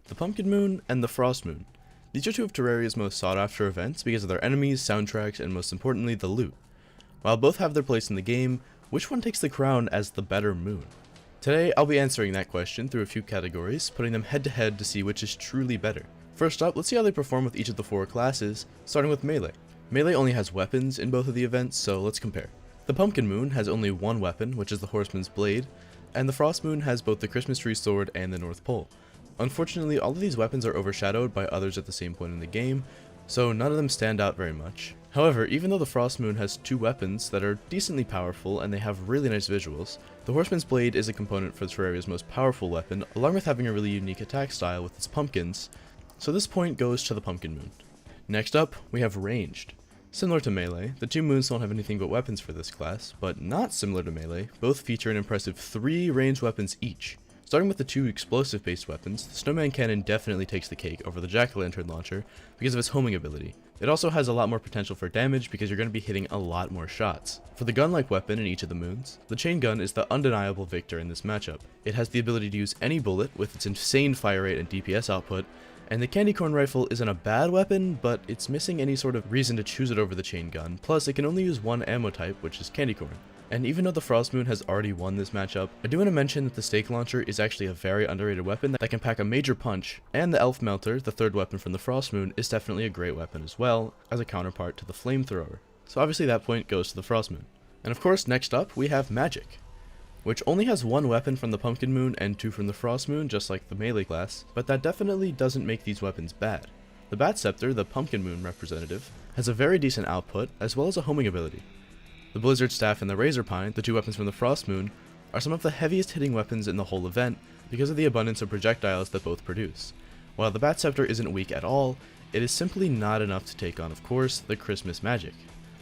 the Pumpkin Moon and the Frost Moon. These are two of Terraria's most sought after events because of their enemies, soundtracks, and most importantly, the loot. While both have their place in the game, which one takes the crown as the better moon? Today, I'll be answering that question through a few categories, putting them head to head to see which is truly better. First up, let's see how they perform with each of the four classes, starting with Melee. Melee only has weapons in both of the events, so let's compare. The Pumpkin Moon has only one weapon, which is the Horseman's Blade, and the Frost Moon has both the Christmas Tree Sword and the North Pole. Unfortunately, all of these weapons are overshadowed by others at the same point in the game, so none of them stand out very much. However, even though the Frost Moon has two weapons that are decently powerful and they have really nice visuals, the Horseman's Blade is a component for Terraria's most powerful weapon, along with having a really unique attack style with its pumpkins, so this point goes to the Pumpkin Moon. Next up, we have Ranged. Similar to Melee, the two moons don't have anything but weapons for this class, but not similar to Melee, both feature an impressive 3 ranged weapons each. Starting with the two explosive-based weapons, the Snowman Cannon definitely takes the cake over the Jack-o'-lantern launcher because of its homing ability. It also has a lot more potential for damage because you're going to be hitting a lot more shots. For the gun-like weapon in each of the moons, the chain gun is the undeniable victor in this matchup. It has the ability to use any bullet with its insane fire rate and DPS output, and the candy corn rifle isn't a bad weapon, but it's missing any sort of reason to choose it over the chain gun, plus it can only use one ammo type, which is candy corn. And even though the Frost Moon has already won this matchup, I do want to mention that the Stake Launcher is actually a very underrated weapon that can pack a major punch, and the Elf Melter, the third weapon from the Frost Moon, is definitely a great weapon as well, as a counterpart to the Flamethrower. So obviously that point goes to the Frost Moon. And of course, next up, we have Magic, which only has one weapon from the Pumpkin Moon and two from the Frost Moon, just like the Melee class, but that definitely doesn't make these weapons bad. The Bat Scepter, the Pumpkin Moon representative, has a very decent output, as well as a homing ability. The Blizzard Staff and the Razor Pine, the two weapons from the Frost Moon, are some of the heaviest hitting weapons in the whole event because of the abundance of projectiles that both produce. While the Bat Scepter isn't weak at all, it is simply not enough to take on, of course, the Christmas magic.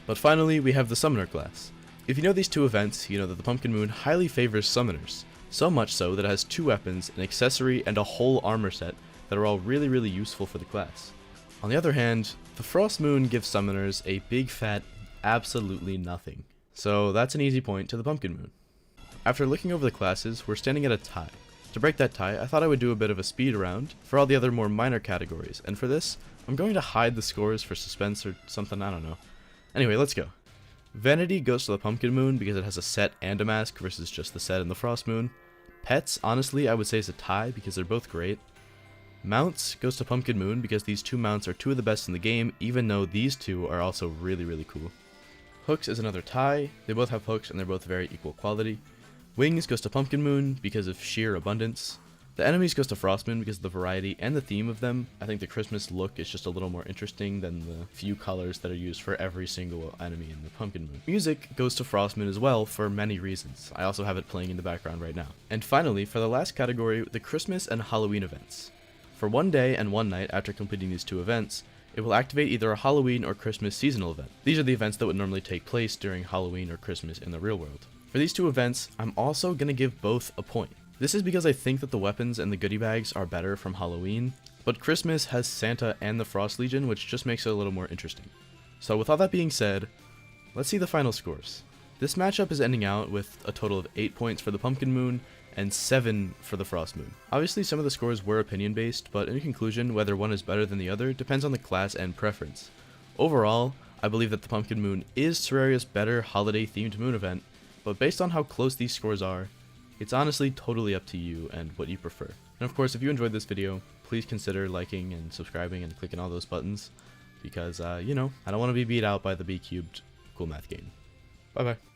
But finally, we have the Summoner class. If you know these two events, you know that the Pumpkin Moon highly favors summoners, so much so that it has two weapons, an accessory, and a whole armor set that are all really useful for the class. On the other hand, the Frost Moon gives summoners a big fat absolutely nothing. So that's an easy point to the Pumpkin Moon. After looking over the classes, we're standing at a tie. To break that tie, I thought I would do a bit of a speed round for all the other more minor categories, and for this, I'm going to hide the scores for suspense or something, I don't know. Anyway, let's go. Vanity goes to the Pumpkin Moon because it has a set and a mask versus just the set and the Frost Moon. Pets, honestly, I would say is a tie because they're both great. Mounts goes to Pumpkin Moon because these two mounts are two of the best in the game, even though these two are also really cool. Hooks is another tie. They both have hooks and they're both very equal quality. Wings goes to Pumpkin Moon because of sheer abundance. The enemies goes to Frost Moon because of the variety and the theme of them. I think the Christmas look is just a little more interesting than the few colors that are used for every single enemy in the Pumpkin Moon. Music goes to Frost Moon as well for many reasons. I also have it playing in the background right now. And finally, for the last category, the Christmas and Halloween events. For one day and one night after completing these two events, it will activate either a Halloween or Christmas seasonal event. These are the events that would normally take place during Halloween or Christmas in the real world. For these two events, I'm also going to give both a point. This is because I think that the weapons and the goodie bags are better from Halloween, but Christmas has Santa and the Frost Legion, which just makes it a little more interesting. So with all that being said, let's see the final scores. This matchup is ending out with a total of 8 points for the Pumpkin Moon and 7 for the Frost Moon. Obviously some of the scores were opinion based, but in conclusion, whether one is better than the other depends on the class and preference. Overall, I believe that the Pumpkin Moon is Terraria's better holiday themed moon event, but based on how close these scores are, it's honestly totally up to you and what you prefer. And of course, if you enjoyed this video, please consider liking and subscribing and clicking all those buttons, because, you know, I don't want to be beat out by the B-cubed cool math game. Bye bye.